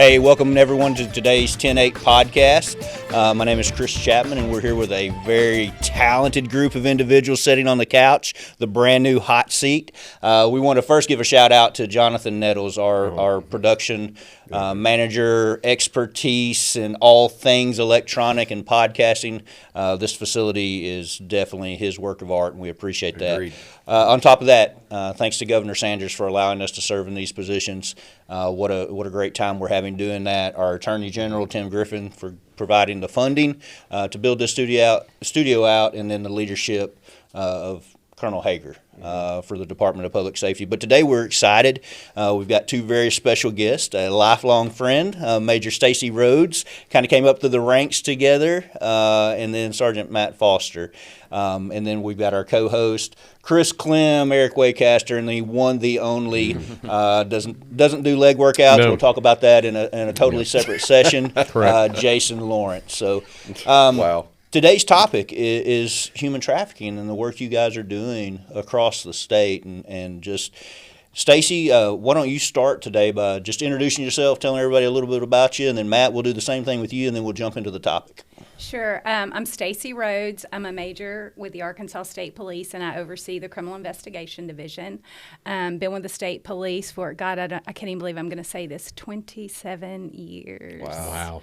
Hey, welcome everyone to today's 10-8 podcast. My name is Chris Chapman, and we're here with a very talented group of individuals sitting on the couch, the brand new hot seat. We want to first give a shout out to Jonathan Nettles, our production manager, expertise in all things electronic and podcasting. This facility is definitely his work of art, and we appreciate that. Agreed. On top of that, thanks to Governor Sanders for allowing us to serve in these positions. What a great time we're having doing that. Our Attorney General, Tim Griffin, for providing the funding to build this studio out, and then the leadership of Colonel Hager for the Department of Public Safety. But today we're excited. We've got two very special guests, a lifelong friend, Major Stacie Rhoads, kind of came up through the ranks together, and then Sergeant Matt Foster. And then we've got our co-host, Chris Clem, Eric Waycaster, and the one, the only, doesn't do leg workouts. No. We'll talk about that in a totally separate session. Jason Lawrence. So, wow. Today's topic is human trafficking and the work you guys are doing across the state. And just, Stacie, why don't you start today by just introducing yourself, telling everybody a little bit about you, and then Matt, we'll do the same thing with you, and then we'll jump into the topic. Sure. I'm Stacie Rhoads. I'm a major with the Arkansas State Police, and I oversee the Criminal Investigation Division. Been with the State Police for, God, I can't even believe I'm going to say this, 27 years. Wow.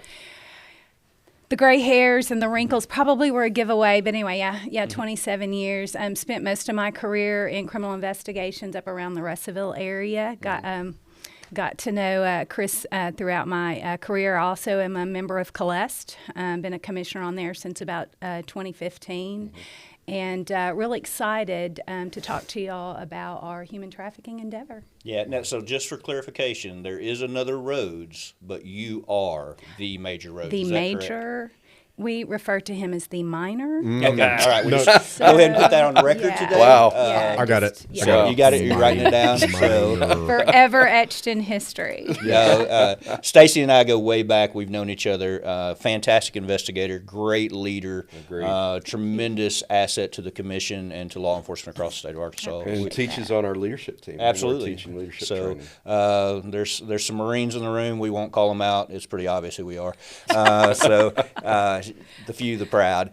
The gray hairs and the wrinkles probably were a giveaway, but anyway, yeah, 27 years. Spent most of my career in criminal investigations up around the Russellville area. Got to know Chris throughout my career. I also am a member of Celeste. Been a commissioner on there since about 2015. And really excited to talk to y'all about our human trafficking endeavor. Yeah, now, so just for clarification, there is another Rhoads, but you are the Major Rhoads. The is that major, correct? We refer to him as the minor. Okay, all right. We'll just go ahead and put that on the record today. Wow. Yeah, I got it. Yeah. So you got it. You're writing it down. So Forever etched in history. Stacie and I go way back. We've known each other. Fantastic investigator, great leader, tremendous asset to the commission and to law enforcement across the state of Arkansas. And teaches on our leadership team. Absolutely. We're teaching leadership so training. There's some Marines in the room. We won't call them out. It's pretty obvious who we are. The few, the proud.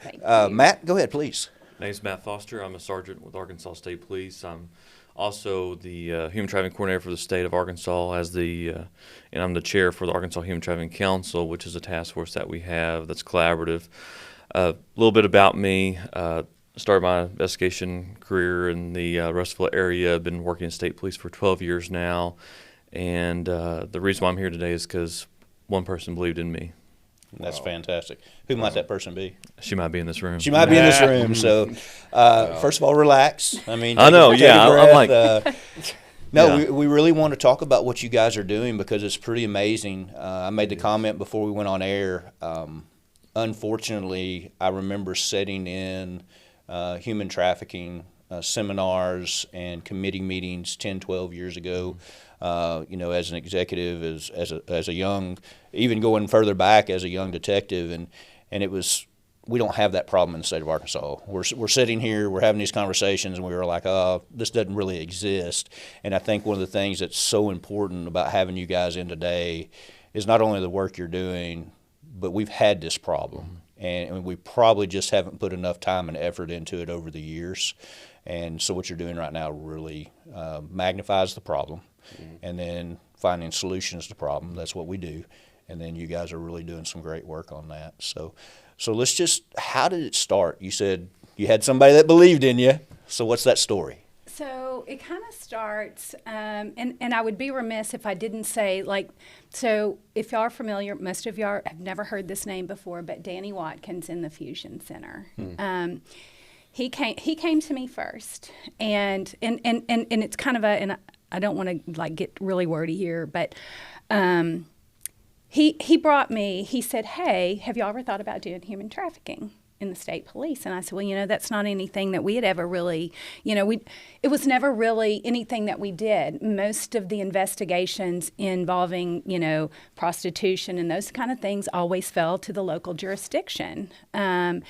Matt, go ahead, please. My name's Matt Foster. I'm a sergeant with Arkansas State Police. I'm also the Human Trafficking Coordinator for the state of Arkansas, and I'm the chair for the Arkansas Human Trafficking Council, which is a task force that we have that's collaborative. A little bit about me. Started my investigation career in the Russellville area. I've been working in state police for 12 years now, and the reason why I'm here today is because one person believed in me. That's fantastic. Who might that person be? She might be in this room. She might be in this room. So, first of all, relax. I mean, I know. Yeah, I'm like. We really want to talk about what you guys are doing because it's pretty amazing. I made the comment before we went on air. Unfortunately, I remember sitting in human trafficking seminars and committee meetings 10, 12 years ago. As an executive, as a young, even going further back as a young detective, and it was, we don't have that problem in the state of Arkansas. We're sitting here, we're having these conversations, and we were like, oh, this doesn't really exist. And I think one of the things that's so important about having you guys in today is not only the work you're doing, but we've had this problem, and we probably just haven't put enough time and effort into it over the years. And so what you're doing right now really magnifies the problem. And then finding solutions to the problem. That's what we do. And then you guys are really doing some great work on that. So let's just, how did it start? You said you had somebody that believed in you. So what's that story? So it kind of starts, and I would be remiss if I didn't say, so if y'all are familiar, most of y'all have never heard this name before, but Danny Watkins in the Fusion Center. He came to me first, and it's kind of and I don't want to get really wordy here, but he brought me. He said, "Hey, have you ever thought about doing human trafficking in the state police?" And I said, "Well, that's not anything that we had ever really, it was never really anything that we did. Most of the investigations involving, prostitution and those kind of things always fell to the local jurisdiction." And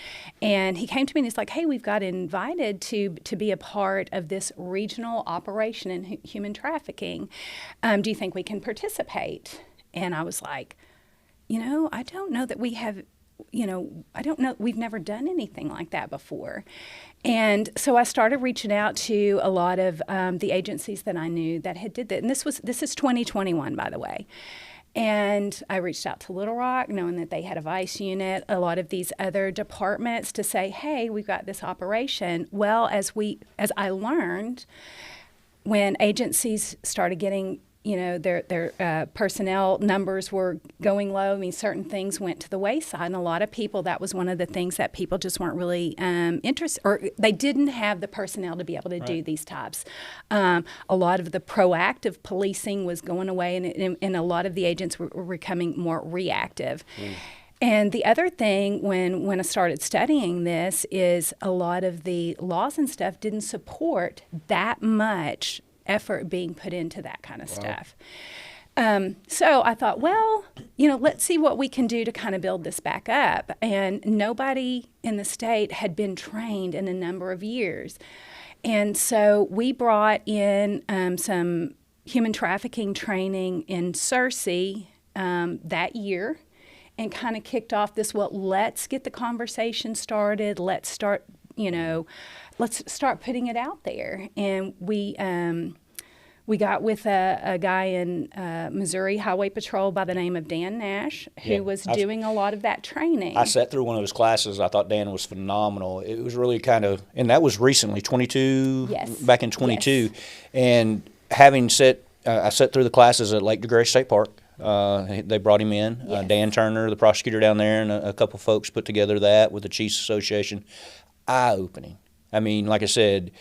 he came to me and he's like, "Hey, we've got invited to be a part of this regional operation in human trafficking. Do you think we can participate?" And I was like, I don't know that we have, I don't know, we've never done anything like that before. And so I started reaching out to a lot of the agencies that I knew that had did that. And this is 2021, by the way. And I reached out to Little Rock, knowing that they had a vice unit, a lot of these other departments, to say, hey, we've got this operation. Well, as I learned, when agencies started getting, their personnel numbers were going low. I mean, certain things went to the wayside, and a lot of people, that was one of the things that people just weren't really interested, or they didn't have the personnel to be able to do these types. A lot of the proactive policing was going away, and a lot of the agents were becoming more reactive. And the other thing, when I started studying this, is a lot of the laws and stuff didn't support that much effort being put into that kind of stuff. So I thought, well, let's see what we can do to kind of build this back up. And nobody in the state had been trained in a number of years. And so we brought in some human trafficking training in Searcy that year, and kind of kicked off this, let's get the conversation started. Let's start, let's start putting it out there. And we got with a guy in Missouri Highway Patrol by the name of Dan Nash, who was doing a lot of that training. I sat through one of his classes. I thought Dan was phenomenal. It was really and that was recently, 22, back in 22. Yes. And having I sat through the classes at Lake DeGrasse State Park. They brought him in. Yes. Dan Turner, the prosecutor down there, and a couple folks put together that with the Chiefs Association. Eye-opening. I mean, like I said,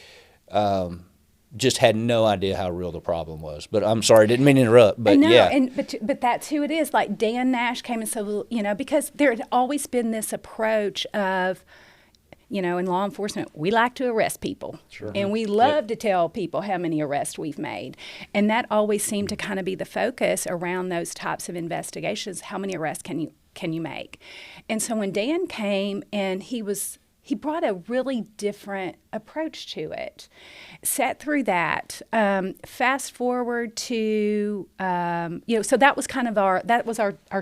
just had no idea how real the problem was. But I'm sorry, didn't mean to interrupt. But yeah, but that's who it is. Like Dan Nash came and said, because there had always been this approach of, in law enforcement, we like to arrest people. Sure. And we love to tell people how many arrests we've made. And that always seemed to kind of be the focus around those types of investigations. How many arrests can you make? And so when Dan came, and he brought a really different approach to it. Sat through that. Fast forward to, so that was kind of our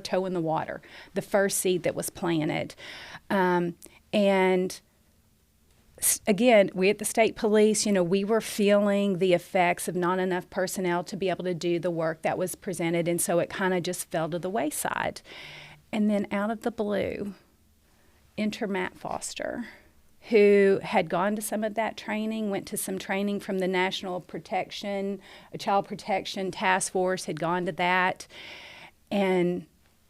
toe in the water, the first seed that was planted. And again, we at the state police, we were feeling the effects of not enough personnel to be able to do the work that was presented, and so it kind of just fell to the wayside. And then out of the blue, enter Matt Foster, who had gone to some of that training, went to some training from the National Child Protection Task Force, had gone to that. And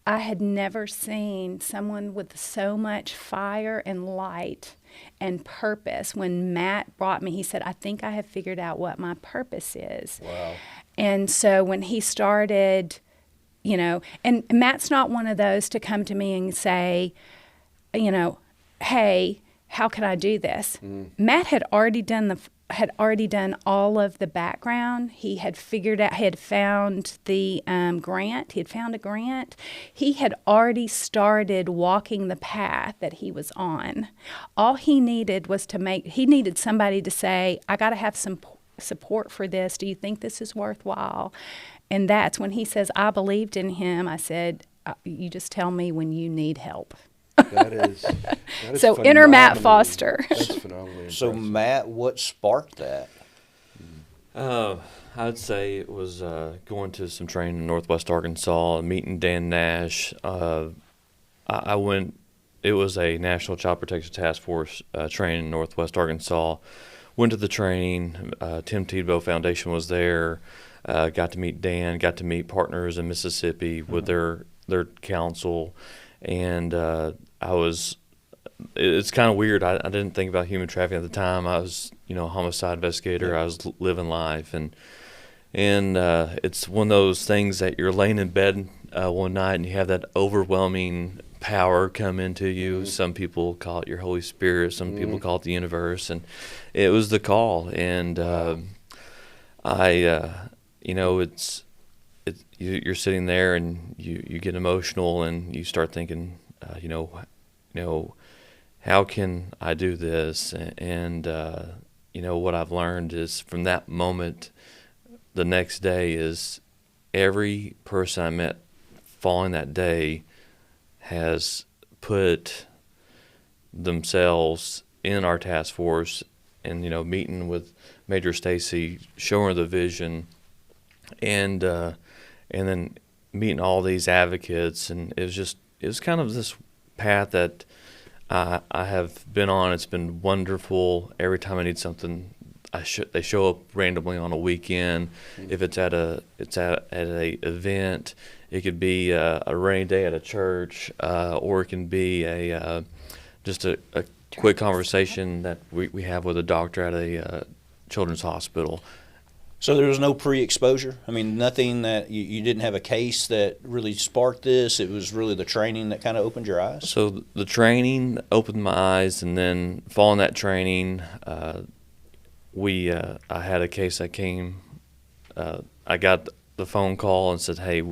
I had never seen someone with so much fire and light and purpose. When Matt brought me, he said, I think I have figured out what my purpose is. Wow. And so when he started, and Matt's not one of those to come to me and say, hey, how can I do this? Matt had already done all of the background. He had found the grant. He had found a grant. He had already started walking the path that he was on. All he needed was he needed somebody to say, I got to have some support for this. Do you think this is worthwhile? And that's when he says, I believed in him. I said, you just tell me when you need help. That is so enter Matt Foster. That's phenomenally impressive. So Matt, what sparked that? I'd say it was going to some training in Northwest Arkansas, meeting Dan Nash. I went. It was a National Child Protection Task Force training in Northwest Arkansas. Went to the training. Tim Tebow Foundation was there. Got to meet Dan. Got to meet partners in Mississippi with their council. And it's kind of weird. I didn't think about human trafficking at the time. I was, a homicide investigator. I was living life. And it's one of those things that you're laying in bed one night and you have that overwhelming power come into you. Mm-hmm. Some people call it your Holy Spirit. Some people call it the universe. And it was the call. And you're sitting there and you get emotional and you start thinking, how can I do this? And what I've learned is from that moment, the next day is every person I met following that day has put themselves in our task force, and meeting with Major Stacie, showing her the vision, and then meeting all these advocates, and it was kind of this path that I have been on. It's been wonderful. Every time I need something, they show up randomly on a weekend. If it's at a event, it could be a rainy day at a church, or it can be just a quick conversation that we have with a doctor at a children's hospital. So there was no pre-exposure? I mean, nothing that you didn't have a case that really sparked this? It was really the training that kind of opened your eyes? So the training opened my eyes, and then following that training, I had a case that came. I got the phone call and said, hey,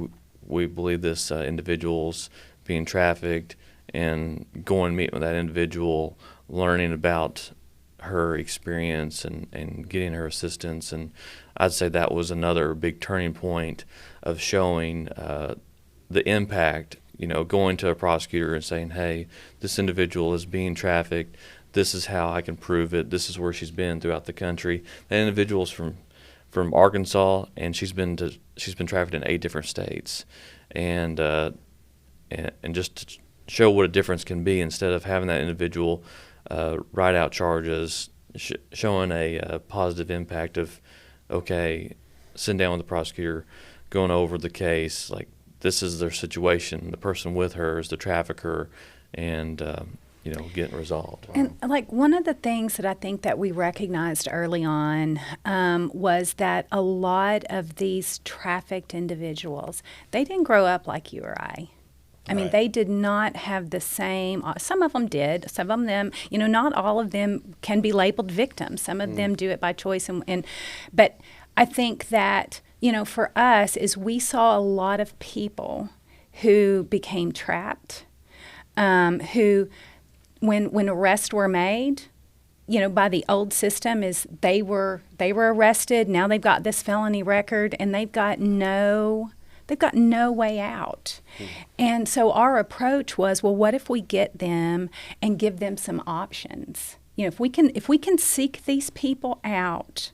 we believe this individual's being trafficked, and going and meet with that individual, learning about her experience and getting her assistance. And I'd say that was another big turning point of showing the impact, going to a prosecutor and saying, hey, this individual is being trafficked. This is how I can prove it. This is where she's been throughout the country. That individual's from Arkansas, and she's been trafficked in 8 different states. And just to show what a difference can be, instead of having that individual write out charges, showing a positive impact of, okay, sitting down with the prosecutor, going over the case, like this is their situation, the person with her is the trafficker, and getting resolved. And like one of the things that I think that we recognized early on was that a lot of these trafficked individuals, they didn't grow up like you or I. I mean, they did not have the same, some of them did, some of them, not all of them can be labeled victims. Some of them do it by choice. But I think that, for us, is we saw a lot of people who became trapped, who, when arrests were made, by the old system, is they were arrested, now they've got this felony record, and they've got no way out. And so our approach was, well, what if we get them and give them some options? If we can seek these people out,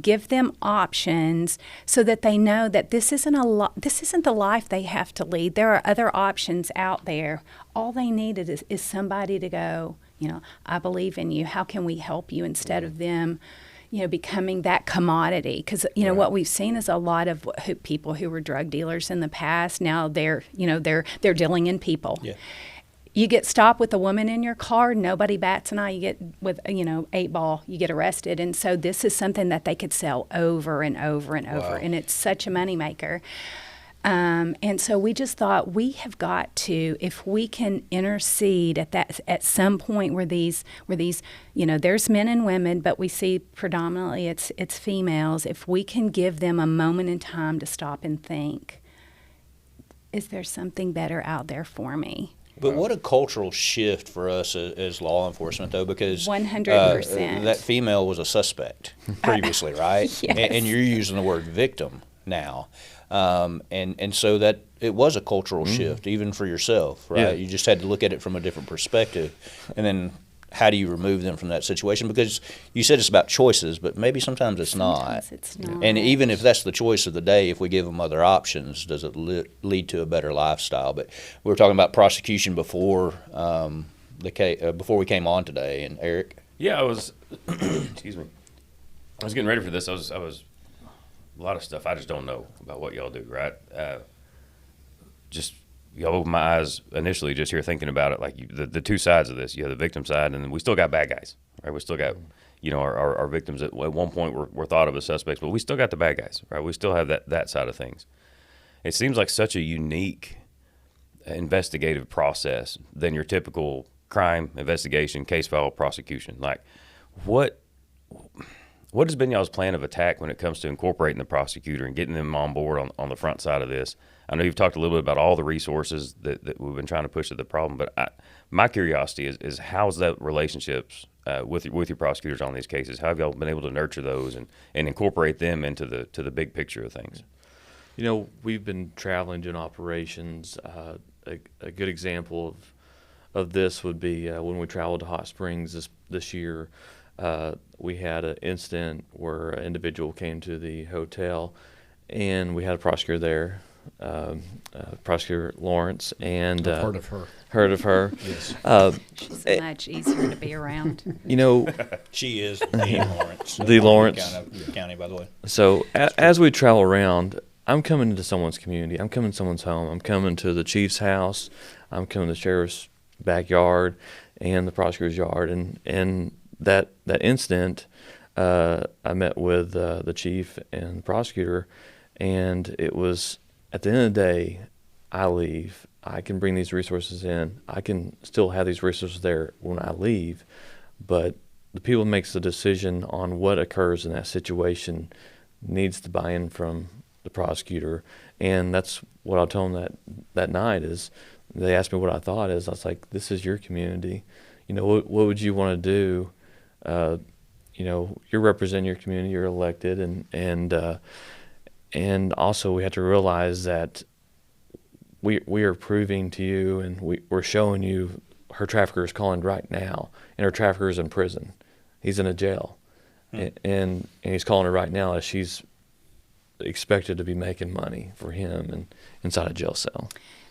give them options so that they know that this isn't the life they have to lead. There are other options out there. All they needed is somebody to go, I believe in you. How can we help you, instead of them becoming that commodity? Because, what we've seen is a lot of people who were drug dealers in the past, now they're dealing in people. Yeah. You get stopped with a woman in your car, nobody bats an eye. You get with, 8 ball, you get arrested. And so this is something that they could sell over and over and over. And it's such a moneymaker. And so we just thought, we have got to, if we can intercede at some point where these, there's men and women, but we see predominantly it's females. If we can give them a moment in time to stop and think, is there something better out there for me? But what a cultural shift for us as law enforcement, though, because 100%. That female was a suspect previously, right? Yes. And you're using the word victim now. And so that it was a cultural shift, even for yourself, right? Yeah. You just had to look at it from a different perspective. And then how do you remove them from that situation? Because you said it's about choices, but maybe sometimes it's not. It's not. And even if that's the choice of the day, if we give them other options, does it lead to a better lifestyle? But we were talking about prosecution before before we came on today. And Eric? Yeah, I was, excuse me. I was getting ready for this. I was a lot of stuff I just don't know about what y'all do, right? Y'all opened my eyes initially just here thinking about it, like the two sides of this. You have the victim side, and then we still got bad guys, right? We still got, our victims at one point were thought of as suspects, but we still got the bad guys, right? We still have that side of things. It seems like such a unique investigative process than your typical crime investigation, case file, prosecution. Like, what has been y'all's plan of attack when it comes to incorporating the prosecutor and getting them on board on the front side of this? I know you've talked a little bit about all the resources that we've been trying to push to the problem, but my curiosity is how's that relationships with your prosecutors on these cases? How have y'all been able to nurture those and incorporate them into the big picture of things? You know, we've been traveling doing operations. A good example of this would be when we traveled to Hot Springs this year. We had an incident where an individual came to the hotel, and we had a prosecutor there, Prosecutor Lawrence, and I've heard of her. Heard of her. Yes. She's much easier to be around. You know, She is the Lawrence. The Lawrence. County, by the way. so as we travel around, I'm coming into someone's community. I'm coming to someone's home. I'm coming to the chief's house. I'm coming to the sheriff's backyard and the prosecutor's yard. And that incident, I met with the chief and the prosecutor, and it was, at the end of the day, I leave. I can bring these resources in. I can still have these resources there when I leave, but the people that makes the decision on what occurs in that situation needs to buy in from the prosecutor. And that's what I told them that night is, they asked me what I thought is, I was like, this is your community. You know, what would you want to do? You know, you're representing your community, you're elected, and also we have to realize that we are proving to you, and we're showing you her trafficker is calling right now, and her trafficker is in prison. He's in a jail, and he's calling her right now as she's expected to be making money for him and inside a jail cell.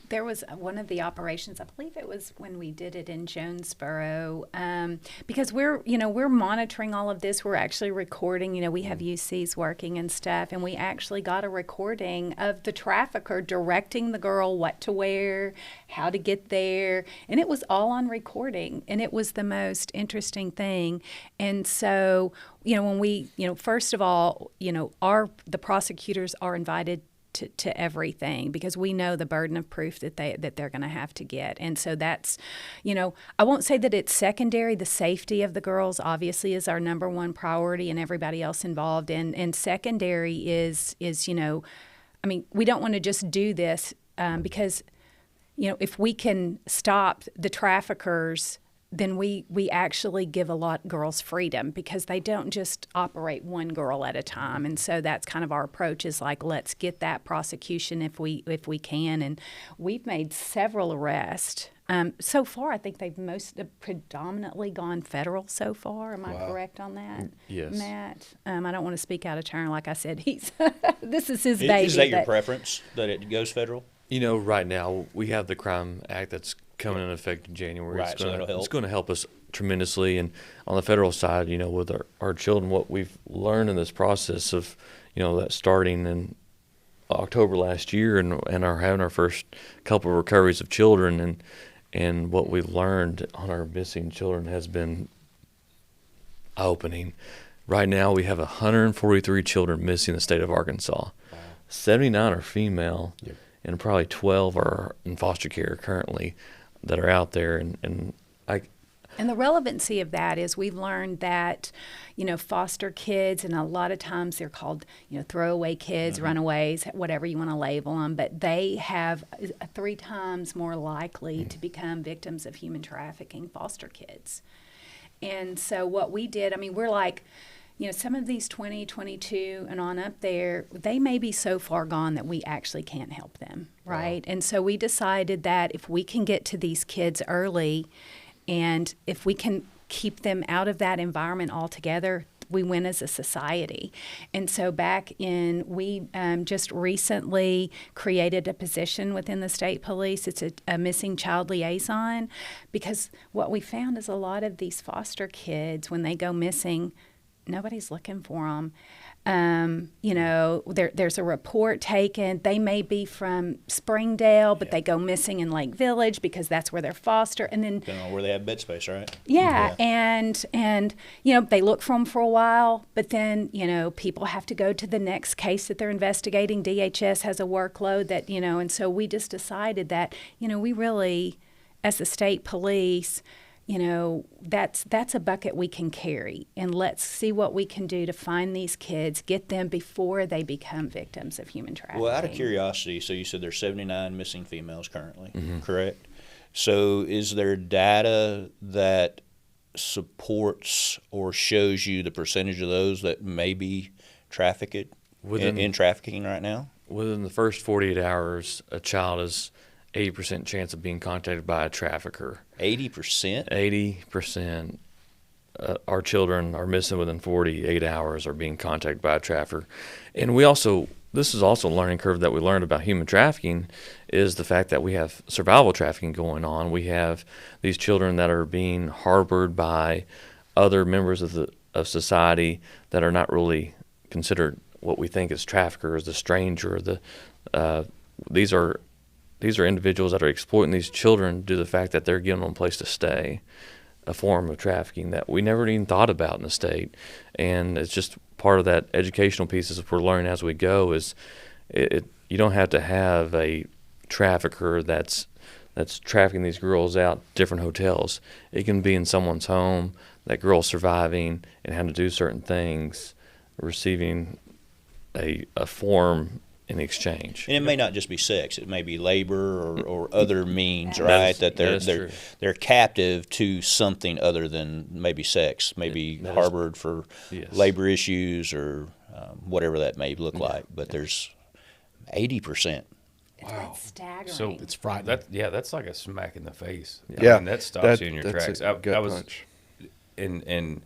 There was one of the operations, I believe it was when we did it in Jonesboro, because we're monitoring all of this. We're actually recording, we have UCs working and stuff, and we actually got a recording of the trafficker directing the girl what to wear, how to get there, and it was all on recording, and it was the most interesting thing. And so, when we, first of all, the prosecutors are invited to everything, because we know the burden of proof that they're going to have to get. And so that's, I won't say that it's secondary. The safety of the girls obviously is our number one priority, and everybody else involved. And secondary is we don't want to just do this because, if we can stop the traffickers, then we actually give a lot girls freedom, because they don't just operate one girl at a time. And so that's kind of our approach, is like, let's get that prosecution if we can. And we've made several arrests. So far, I think they've predominantly gone federal so far. Am I correct on that? Yes. Matt? I don't want to speak out of turn. Like I said, this is his baby. Is that your preference, that it goes federal? Right now we have the Crime Act that's coming into effect in January. Right, so that'll help. It's going to help us tremendously. And on the federal side, with our children, what we've learned in this process of, that starting in October last year and having our first couple of recoveries of children, and what we learned on our missing children has been eye-opening. Right now we have 143 children missing in the state of Arkansas. Wow. 79 are female. Yep. And probably 12 are in foster care currently that are out there. And the relevancy of that is, we've learned that, foster kids, and a lot of times they're called, throwaway kids, runaways, whatever you want to label them, but they have 3 times more likely to become victims of human trafficking, foster kids. And so what we did, we're like, some of these 20, 22 and on up there, they may be so far gone that we actually can't help them, right? Wow. And so we decided that if we can get to these kids early, and if we can keep them out of that environment altogether, we win as a society. And so we just recently created a position within the state police. It's a missing child liaison, because what we found is a lot of these foster kids, when they go missing, nobody's looking for them. There's a report taken. They may be from Springdale, but they go missing in Lake Village because that's where they're foster. And then Depending on where they have bed space, right? Yeah. And they look for them for a while, but then people have to go to the next case that they're investigating. DHS has a workload that and so we just decided that we really, as the state police, that's a bucket we can carry, and let's see what we can do to find these kids, get them before they become victims of human trafficking. Well, out of curiosity, so you said there's 79 missing females currently, correct? So is there data that supports or shows you the percentage of those that may be trafficked in trafficking right now? within the first 48 hours, a child is 80% chance of being contacted by a trafficker. 80%? 80%. Our children are missing within 48 hours, are being contacted by a trafficker. And this is also a learning curve that we learned about human trafficking, is the fact that we have survival trafficking going on. We have these children that are being harbored by other members of society that are not really considered what we think is traffickers, the stranger. These are individuals that are exploiting these children due to the fact that they're giving them a place to stay, a form of trafficking that we never even thought about in the state. And it's just part of that educational piece is we're learning as we go is you don't have to have a trafficker that's trafficking these girls out different hotels. It can be in someone's home, that girl surviving and having to do certain things, receiving a form in exchange. And it may not just be sex; it may be labor or other means, That right? is true. They're captive to something other than maybe sex, maybe That is- harbored for Yes. labor issues or whatever that may look like. But there's 80%. It's staggering. So It's frightening. that's like a smack in the face. Yeah, I mean, that stops you in your that's tracks. a gut I was punch. in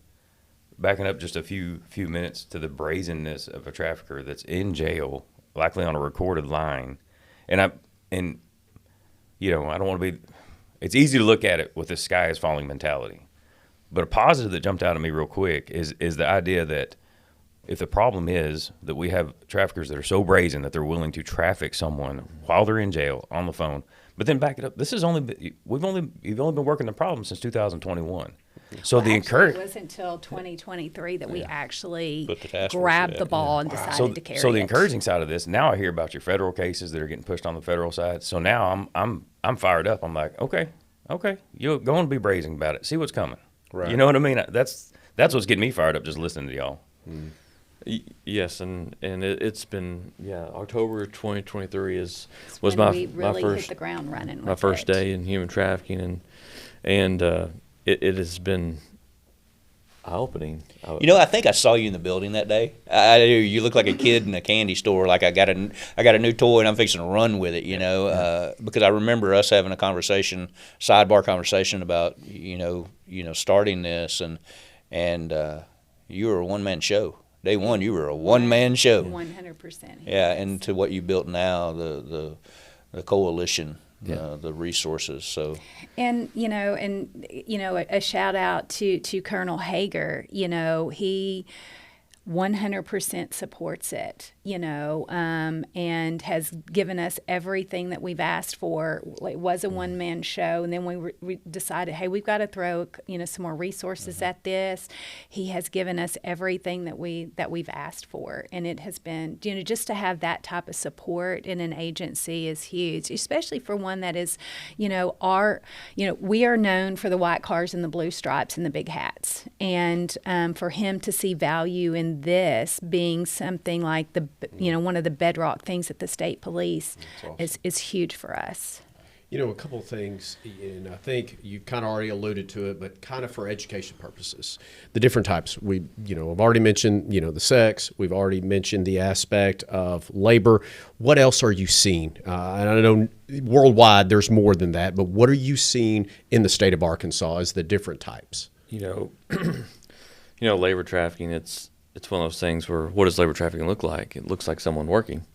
backing up just a few minutes to the brazenness of a trafficker that's in jail, likely on a recorded line, and I don't want to be. It's easy to look at it with the sky is falling mentality, but a positive that jumped out at me real quick is the idea that if the problem is that we have traffickers that are so brazen that they're willing to traffic someone while they're in jail on the phone, but then back it up. This is you've only been working the problem since 2021. So Well, the actually, encourage. it wasn't until 2023 that we actually Put the task force grabbed in. the ball and decided So, to carry so the it. encouraging side of this, now I hear about your federal cases that are getting pushed on the federal side. So now I'm fired up. I'm like, okay, you're going to be brazen about it. See what's coming. Right. You know what I mean? That's what's getting me fired up just listening to y'all. Yes, and it's been October 2023 was when my we really first hit the ground running. my with first it. day in human trafficking, and it has been eye-opening. I think I saw you in the building that day. I do. You look like a kid in a candy store. Like I got a new toy and I'm fixing to run with it. Because I remember us having a sidebar conversation about starting this, and you were a one-man show. Day one, you were a one-man show. 100%. Yeah, and to what you built now, the coalition, the resources. So. And a shout out to Colonel Hager. He 100% supports it, and has given us everything that we've asked for. It was a one-man show, and then we decided, hey, we've got to throw, some more resources at this. He has given us everything that we've asked for, and it has been, just to have that type of support in an agency is huge, especially for one that is, we are known for the white cars and the blue stripes and the big hats, and for him to see value in this being something like one of the bedrock things at the state police is huge for us. A couple of things, and I think you kind of already alluded to it, but kind of for education purposes, the different types. I've already mentioned, the sex. We've already mentioned the aspect of labor. What else are you seeing? And I know worldwide there's more than that, but what are you seeing in the state of Arkansas as the different types? Labor trafficking. It's one of those things where what does labor trafficking look like? It looks like someone working,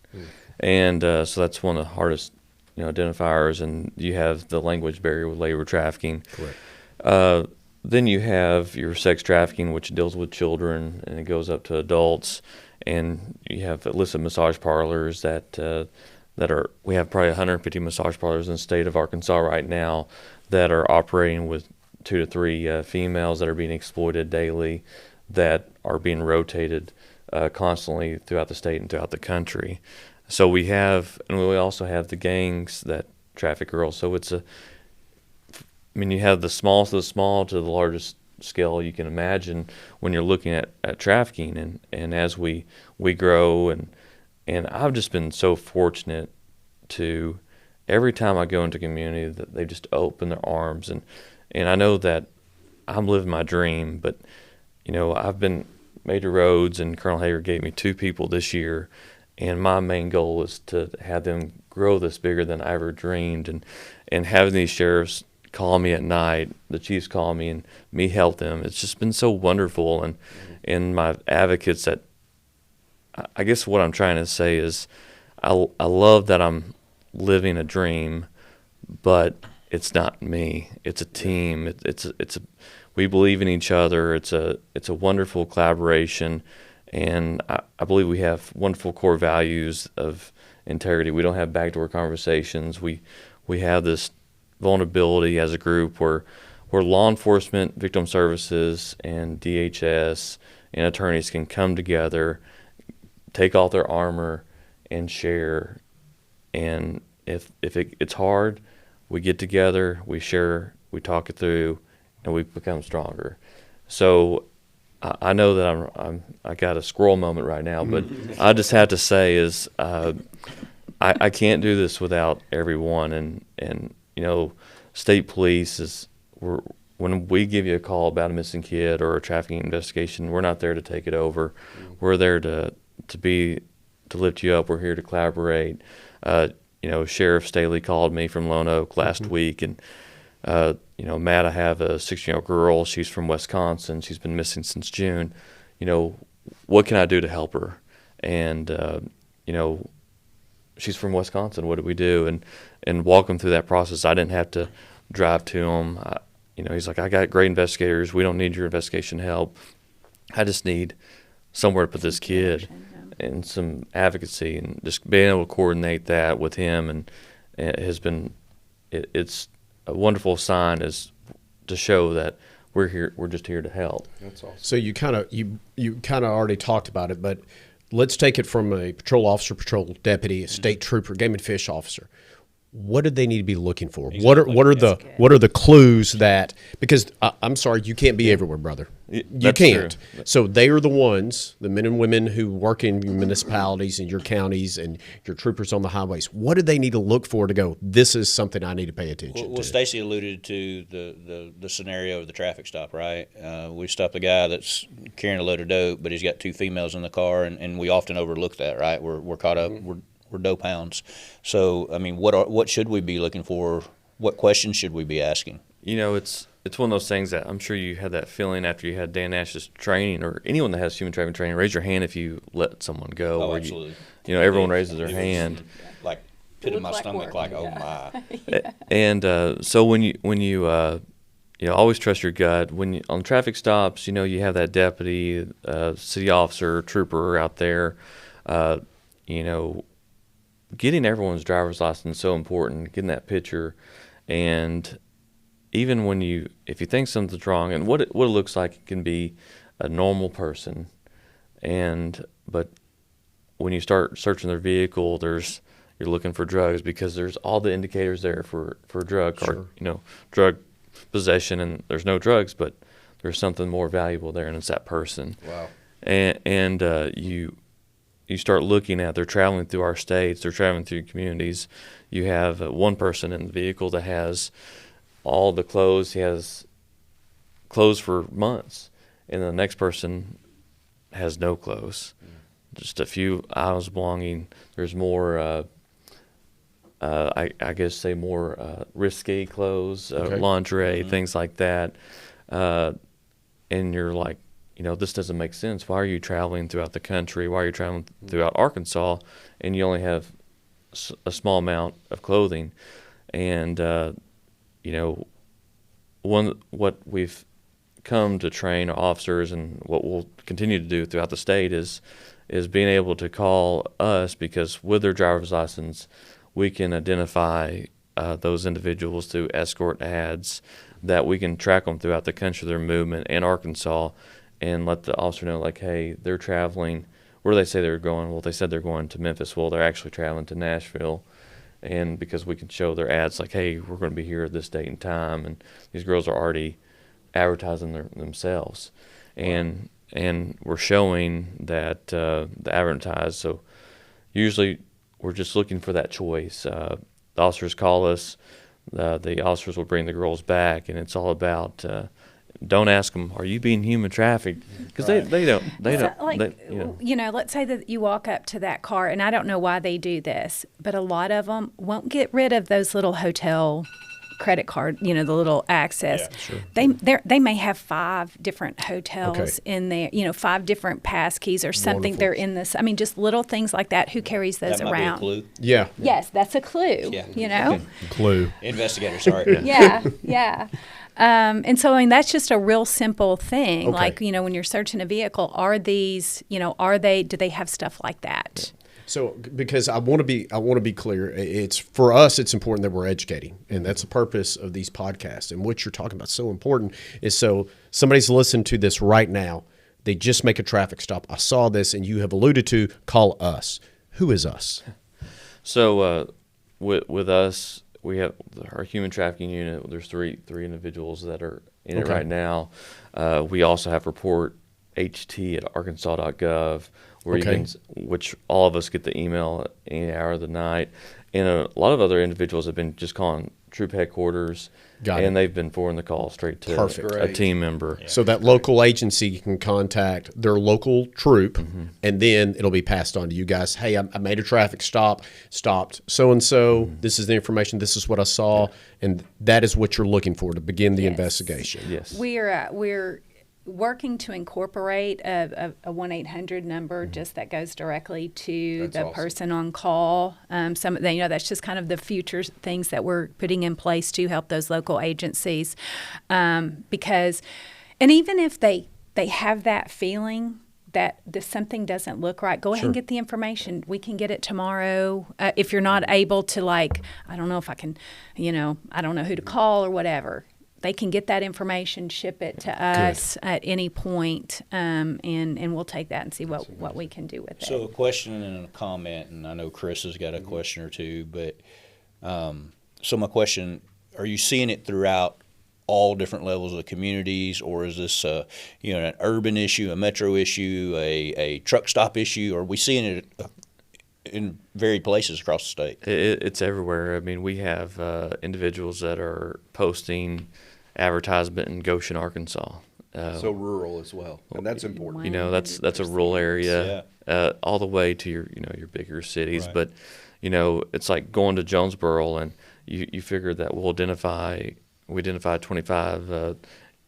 and so that's one of the hardest identifiers. And you have the language barrier with labor trafficking. Correct. Then you have your sex trafficking, which deals with children, and it goes up to adults. And you have illicit massage parlors that are. We have probably 150 massage parlors in the state of Arkansas right now that are operating with 2 to 3 females that are being exploited daily, that are being rotated constantly throughout the state and throughout the country. So we also have the gangs that traffic girls. So you have the smallest of the small to the largest scale you can imagine when you're looking at trafficking. And as we grow, and I've just been so fortunate to, every time I go into a community, that they just open their arms. And I know that I'm living my dream, but I've been Major Rhoads and Colonel Hager gave me 2 people this year, and my main goal is to have them grow this bigger than I ever dreamed. And having these sheriffs call me at night, the chiefs call me, and me help them, it's just been so wonderful. And my advocates, that I guess what I'm trying to say is I love that I'm living a dream, but it's not me. It's a team. We believe in each other. It's a wonderful collaboration, and I believe we have wonderful core values of integrity. We don't have backdoor conversations. We have this vulnerability as a group where law enforcement, victim services, and DHS and attorneys can come together, take off their armor, and share. And if it's hard, we get together, we share, we talk it through, and we become stronger. So I know that I got a squirrel moment right now, but I just have to say is I can't do this without everyone. And you know, state police is when we give you a call about a missing kid or a trafficking investigation, we're not there to take it over. We're there to lift you up. We're here to collaborate. You know, Sheriff Staley called me from Lone Oak last week, and you know, Matt, I have a 16-year-old girl. She's from Wisconsin. She's been missing since June. You know, what can I do to help her? And you know, she's from Wisconsin. What do we do? And walk them through that process. I didn't have to drive to him. You know, he's like, I got great investigators. We don't need your investigation help. I just need somewhere to put this kid, and some advocacy, and just being able to coordinate that with him, and it has been, it's a wonderful sign is to show that we're here. We're just here to help. That's awesome. So you kind of already talked about it, but let's take it from a patrol officer, patrol deputy, a state trooper, game and fish officer. What do they need to be looking for? Exactly. What are the clues that, because I'm sorry, you can't be everywhere, brother. You can't. True. So they are the ones, the men and women who work in your municipalities and your counties and your troopers on the highways. What do they need to look for to go, this is something I need to pay attention Well, to? Stacie alluded to the scenario of the traffic stop, right? We stopped a guy that's carrying a load of dope, but he's got two females in the car, and we often overlook that, right? We're caught up. We're dope hounds. So, I mean, what should we be looking for? What questions should we be asking? You know, it's one of those things that I'm sure you had that feeling after you had Dan Nash's training, or anyone that has human trafficking training. Raise your hand if you let someone go. Oh, or absolutely. You know, everyone raises their hand. Like, pit in my stomach, like, oh my. And so when you always trust your gut. When you, on traffic stops, you know, you have that deputy, city officer, trooper out there. You know, getting everyone's driver's license is so important. Getting that picture, and even when if you think something's wrong, and what it looks like, it can be a normal person, but when you start searching their vehicle, you're looking for drugs, because there's all the indicators there for drug, Sure. or, you know, drug possession, and there's no drugs, but there's something more valuable there, and it's that person. Wow. And you start looking at, they're traveling through our states, they're traveling through communities. You have one person in the vehicle that has all the clothes. He has clothes for months, and the next person has no clothes, just a few items belonging. There's more, I guess, say more risque clothes, Okay. lingerie, things like that. And you're like, you know, this doesn't make sense. Why are you traveling throughout the country? Why are you traveling throughout Arkansas, and you only have a small amount of clothing? And you know, what we've come to train our officers, and what we'll continue to do throughout the state, is being able to call us, because with their driver's license, we can identify those individuals through escort ads, that we can track them throughout the country, their movement in Arkansas, and let the officer know, like, hey, they're traveling. Where do they say they're going? Well, they said they're going to Memphis. Well, they're actually traveling to Nashville. And because we can show their ads, like, hey, we're going to be here at this date and time, and these girls are already advertising themselves. And we're showing that the advertise. So usually we're just looking for that choice. The officers call us. The officers will bring the girls back, and it's all about don't ask them, "Are you being human trafficked?" Because they don't. So, like, You know. let's say that you walk up to that car, and I don't know why they do this, but a lot of them won't get rid of those little hotel credit card, the little access. Yeah, sure. They may have 5 different hotels Okay. in there, 5 different pass keys or something. Wonderful. They're in this. I mean, just little things like that. Who carries those That might around? be a clue. Yeah. Yes, that's a clue. Yeah. Clue. Investigator, sorry. Yeah. And so, I mean, that's just a real simple thing. Okay. Like, when you're searching a vehicle, do they have stuff like that? So, because I want to be clear, it's for us, it's important that we're educating, and that's the purpose of these podcasts. And what you're talking about, so important, is so somebody's listening to this right now. They just make a traffic stop. I saw this, and you have alluded to call us. Who is us? So with us, we have our human trafficking unit. There's three individuals that are in it Okay. right now. We also have report ht at arkansas.gov, where Okay. which all of us get the email at any hour of the night. And a lot of other individuals have been just calling troop headquarters, Got and it. they've been forwarding the call straight to Perfect. a team member. So that local agency can contact their local troop, and then it'll be passed on to you guys. Hey, I made a traffic stop, stopped so-and-so. This is the information. This is what I saw. And that is what you're looking for to begin the Yes. investigation. Yes. We're working to incorporate a 1-800 number just that goes directly to That's the awesome. person on call. Some of the, that's just kind of the future things that we're putting in place to help those local agencies, because, and even if they have that feeling that something doesn't look right, go ahead and get the information. We can get it tomorrow. If you're not able to, like, I don't know if I can, I don't know who to call or whatever. They can get that information, ship it to us at any point, and we'll take that and see what we can do with it. So a question and a comment, and I know Chris has got a question or two, but so my question, are you seeing it throughout all different levels of communities, or is this an urban issue, a metro issue, a truck stop issue, or are we seeing it in varied places across the state? It's everywhere. I mean, we have individuals that are posting advertisement in Goshen, Arkansas. So rural as well, and that's important. That's a rural area, all the way to your bigger cities. Right. But it's like going to Jonesboro, and you figure that we identified 25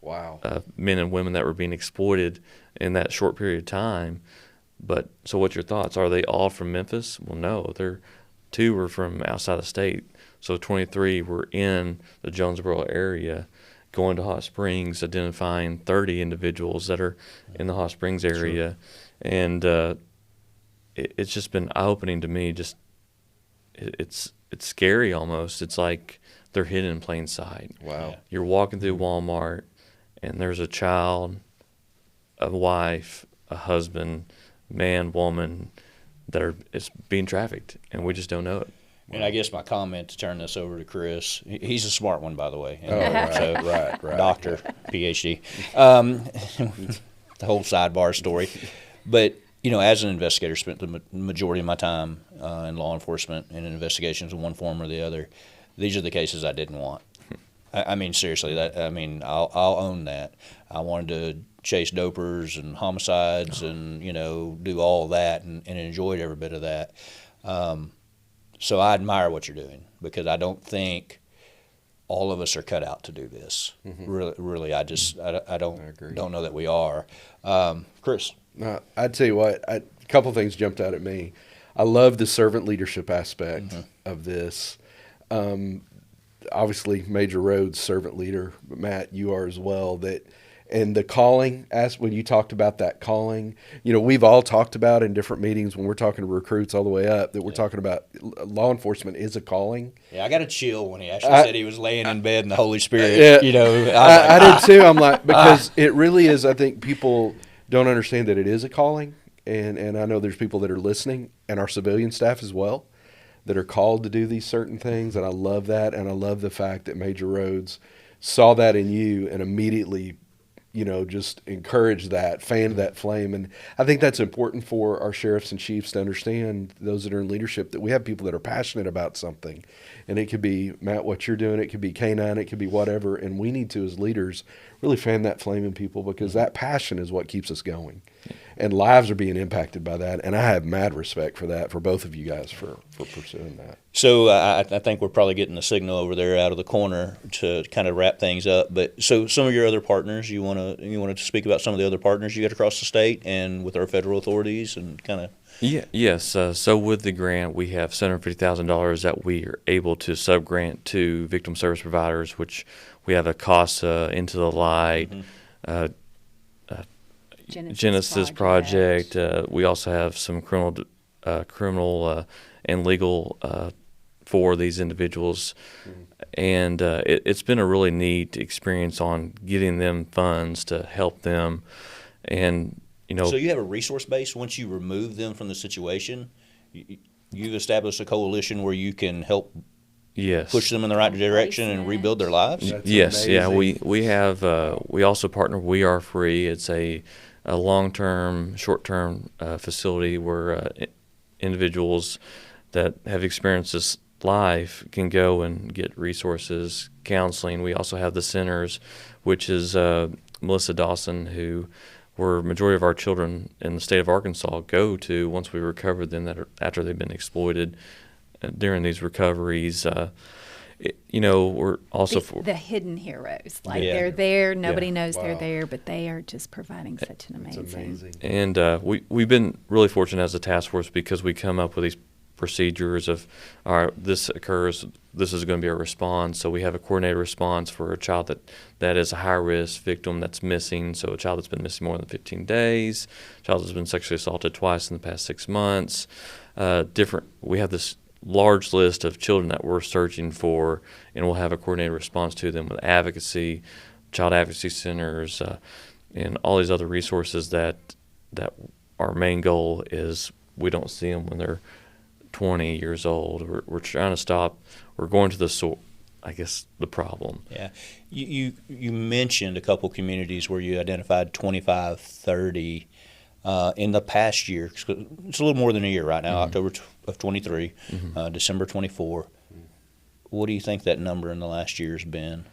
Wow. men and women that were being exploited in that short period of time. But so what's your thoughts? Are they all from Memphis? Well, no. 2 were from outside the state. So 23 were in the Jonesboro area, going to Hot Springs, identifying 30 individuals that are in the Hot Springs area. Sure. And it's just been eye-opening to me. Just it's scary almost. It's like they're hidden in plain sight. Wow. You're walking through Walmart, and there's a child, a wife, a husband, man, woman that is being trafficked, and we just don't know it. And I guess my comment to turn this over to Chris, he's a smart one, by the way. Oh, right. Doctor, PhD. The whole sidebar story. But, as an investigator, spent the majority of my time in law enforcement and in investigations in one form or the other. These are the cases I didn't want. I mean, seriously, I'll own that. I wanted to chase dopers and homicides and, do all of that and enjoyed every bit of that. So I admire what you're doing, because I don't think all of us are cut out to do this. Really, I don't know that we are. Chris. No, I'd tell you what, a couple things jumped out at me. I love the servant leadership aspect of this. Obviously, Major Rhoads, servant leader, but Matt, you are as well. And the calling, when you talked about that calling, we've all talked about in different meetings when we're talking to recruits all the way up that we're talking about law enforcement is a calling. Yeah, I got a chill when he actually said he was laying in bed in the Holy Spirit. I did too. I'm like, because it really is. I think people don't understand that it is a calling, and I know there's people that are listening, and our civilian staff as well, that are called to do these certain things, and I love that, and I love the fact that Major Rhoads saw that in you and immediately just encourage that, fan that flame. And I think that's important for our sheriffs and chiefs to understand, those that are in leadership, that we have people that are passionate about something. And it could be, Matt, what you're doing, it could be K9, it could be whatever. And we need to, as leaders, really fan that flame in people, because that passion is what keeps us going. And lives are being impacted by that. And I have mad respect for that, for both of you guys for pursuing that. So I think we're probably getting the signal over there out of the corner to kind of wrap things up. But so some of your other partners, you want to speak about some of the other partners you got across the state and with our federal authorities and kind of. Yes. So with the grant, we have $750,000 that we are able to sub-grant to victim service providers, which we have a CASA, Into the Light, Genesis Project. We also have some criminal and legal for these individuals. And it's been a really neat experience on getting them funds to help them. And So you have a resource base. Once you remove them from the situation, you've established a coalition where you can help push them in the right direction and rebuild their lives? That's yes, amazing. yeah. We have we also partner. We Are Free. It's a long-term, short-term facility where individuals that have experienced this life can go and get resources, counseling. We also have the centers, which is Melissa Dawson, where majority of our children in the state of Arkansas go to once we recover them after they've been exploited during these recoveries. We're also the hidden heroes. Like Yeah. they're there, nobody knows Wow. they're there, but they are just providing such an It's amazing. amazing. And we've been really fortunate as a task force because we come up with these procedures of, all right, this occurs, this is going to be our response. So we have a coordinated response for a child that is a high-risk victim that's missing. So a child that's been missing more than 15 days, a child that's been sexually assaulted twice in the past 6 months. We have this large list of children that we're searching for, and we'll have a coordinated response to them with advocacy, child advocacy centers, and all these other resources that our main goal is we don't see them when they're 20 years old. We're trying to stop. We're going to the problem. Yeah. You mentioned a couple communities where you identified 25, 30 in the past year. It's a little more than a year right now, October of 23, December 24. What do you think that number in the last year has been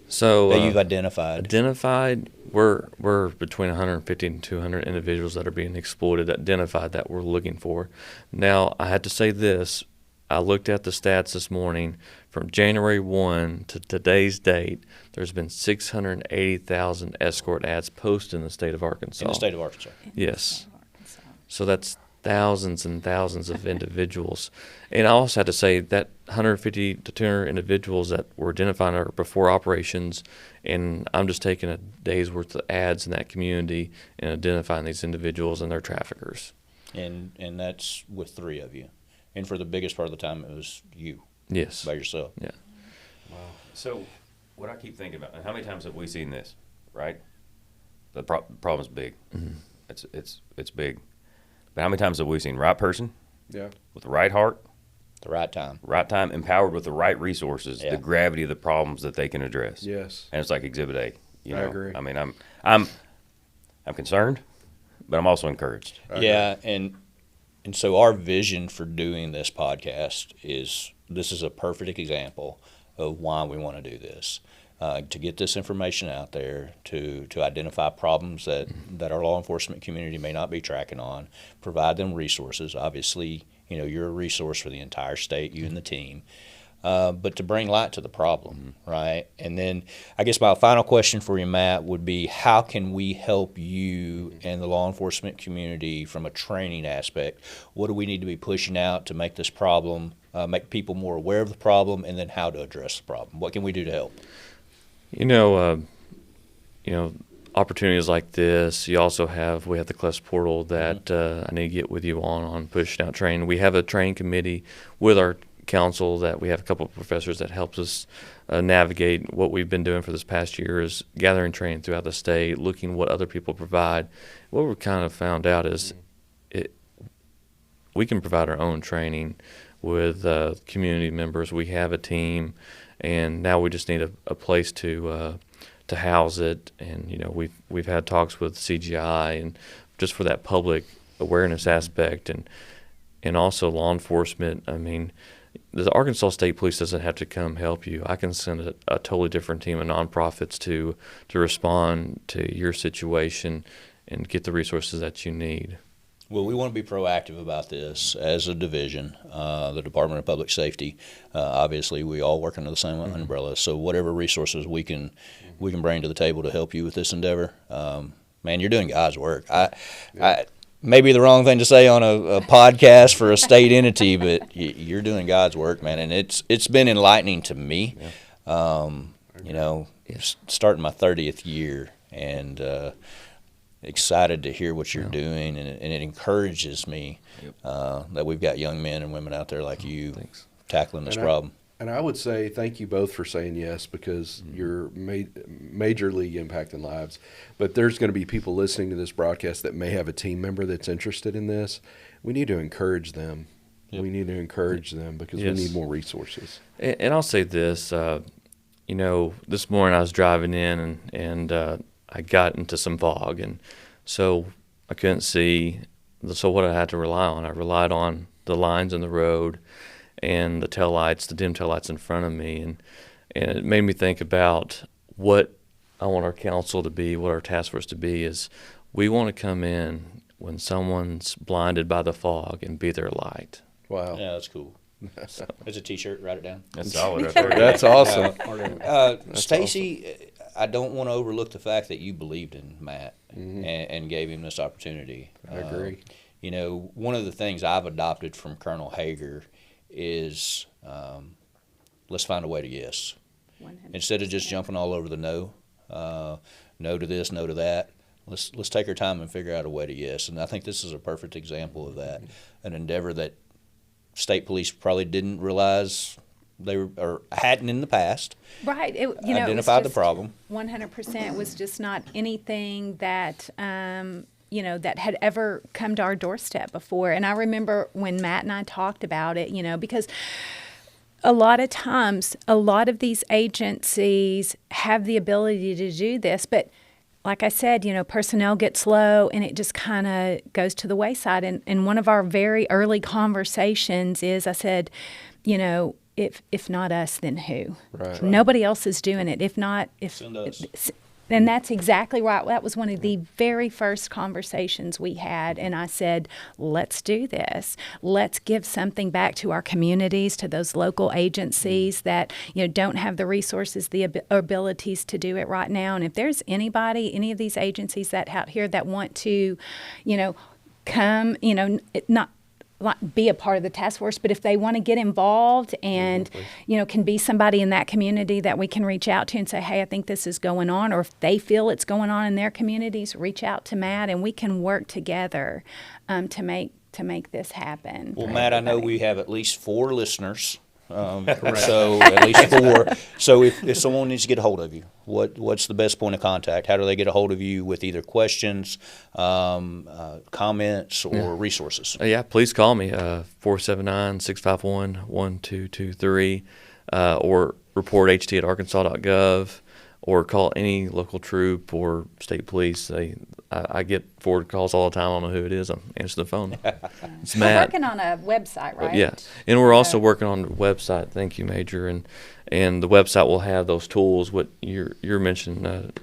So that you've identified? We're between 150 and 200 individuals that are being exploited, identified, that we're looking for. Now, I had to say this. I looked at the stats this morning. From January 1 to today's date, there's been 680,000 escort ads posted in the state of Arkansas. In the state of Arkansas. Yes. So that's thousands and thousands of individuals. And I also had to say that 150 to 200 individuals that were identified are before operations, and I'm just taking a day's worth of ads in that community and identifying these individuals and their traffickers. And that's with 3 of you. And for the biggest part of the time, it was you Yes. by yourself. Yeah. So what I keep thinking about, and how many times have we seen this, right? The problem's big. It's big. But how many times have we seen right person Yeah. with the right heart, The right time. right time, empowered with the right resources, Yeah. the gravity of the problems that they can address? Yes. And it's like Exhibit A. I agree. I mean, I'm concerned, but I'm also encouraged. Yeah, and so our vision for doing this podcast is this is a perfect example of why we want to do this. To get this information out there, to identify problems that our law enforcement community may not be tracking on, provide them resources. Obviously, you're a resource for the entire state, you and the team. But to bring light to the problem, right? And then I guess my final question for you, Matt, would be how can we help you and the law enforcement community from a training aspect? What do we need to be pushing out to make this problem, make people more aware of the problem, and then how to address the problem? What can we do to help? Opportunities like this. We have the CLES portal that I need to get with you on pushing out training. We have a training committee with our council that we have a couple of professors that helps us navigate. What we've been doing for this past year is gathering training throughout the state, looking what other people provide. What we've kind of found out is we can provide our own training with community members. We have a team, and now we just need a place to house it. And we've had talks with CGI, and just for that public awareness aspect, and also law enforcement. I mean, the Arkansas State Police doesn't have to come help you. I can send a totally different team of nonprofits to respond to your situation and get the resources that you need. Well, we want to be proactive about this as a division, the Department of Public Safety. Obviously, we all work under the same umbrella, so whatever resources we can bring to the table to help you with this endeavor, man, you're doing God's work. I maybe the wrong thing to say on a podcast for a state entity, but you're doing God's work, man, and it's been enlightening to me. Starting my 30th year, and excited to hear what you're doing, and it encourages me that we've got young men and women out there like you tackling this problem. And I would say thank you both for saying yes, because you're majorly impacting lives. But there's going to be people listening to this broadcast that may have a team member that's interested in this. We need to encourage them. Yep. We need to encourage them because we need more resources. And I'll say this, this morning I was driving in and I got into some fog, and so I couldn't see. So what I had to rely on, I relied on the lines in the road and the taillights, the dim taillights in front of me, and it made me think about what I want our council to be, what our task force to be. Is we want to come in when someone's blinded by the fog and be their light. Wow. Yeah, that's cool. So, there's a T-shirt. Write it down. That's solid. Right there. That's awesome. Stacie, I don't want to overlook the fact that you believed in Matt and gave him this opportunity. I agree. One of the things I've adopted from Colonel Hager is let's find a way to yes. 100%. Instead of just jumping all over the no to this, no to that. Let's take our time and figure out a way to yes. And I think this is a perfect example of that, an endeavor that state police probably didn't realize they were or hadn't in the past. Right. Identified the problem. 100% was just not anything that that had ever come to our doorstep before. And I remember when Matt and I talked about it, because a lot of times, a lot of these agencies have the ability to do this, but like I said, personnel gets low and it just kind of goes to the wayside. And one of our very early conversations is, I said, if not us, then who? Right. Nobody else is doing it. Send us. And that's exactly right. That was one of the very first conversations we had. And I said, let's do this. Let's give something back to our communities, to those local agencies that, don't have the resources, the abilities to do it right now. And if there's anybody, any of these agencies that out here that want to, come, not be a part of the task force, but if they want to get involved and, can be somebody in that community that we can reach out to and say, hey, I think this is going on, or if they feel it's going on in their communities, reach out to Matt and we can work together to make this happen. Well, Matt, I know we have at least 4 listeners. So at least 4. So if someone needs to get a hold of you, what's the best point of contact? How do they get a hold of you with either questions, comments, or resources? Please call me, 479-651-1223, or report ht@arkansas.gov, or call any local troop or state police. I get forward calls all the time. I don't know who it is. I'm answering the phone. It's Matt. We're working on a website, right? Yeah, and we're also working on the website. Thank you, Major. And the website will have those tools. What you're mentioning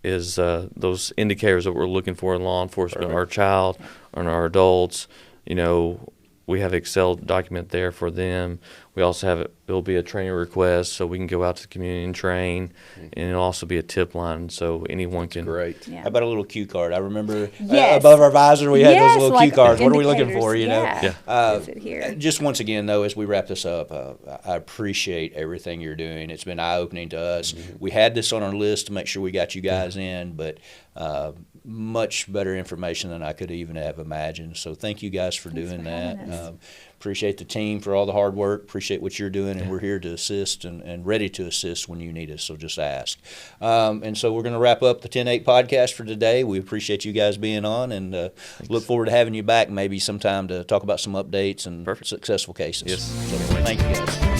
is those indicators that we're looking for in law enforcement, our child, and our adults. We have Excel document there for them. We also have it'll be a training request, so we can go out to the community and train, and it'll also be a tip line, so anyone can. Great. Yeah. How about a little cue card? I remember Yes. above our visor we had Yes, those little like cue cards. What are we looking indicators. for? Is it here? Just once again, though, as we wrap this up, I appreciate everything you're doing. It's been eye-opening to us. We had this on our list to make sure we got you guys in, but much better information than I could even have imagined. So thank you guys for doing that. Appreciate the team for all the hard work. Appreciate what you're doing, and we're here to assist and ready to assist when you need us, so just ask. And so we're going to wrap up the 10-8 podcast for today. We appreciate you guys being on, and look forward to having you back maybe sometime to talk about some updates and successful cases. Yes. So thank you guys.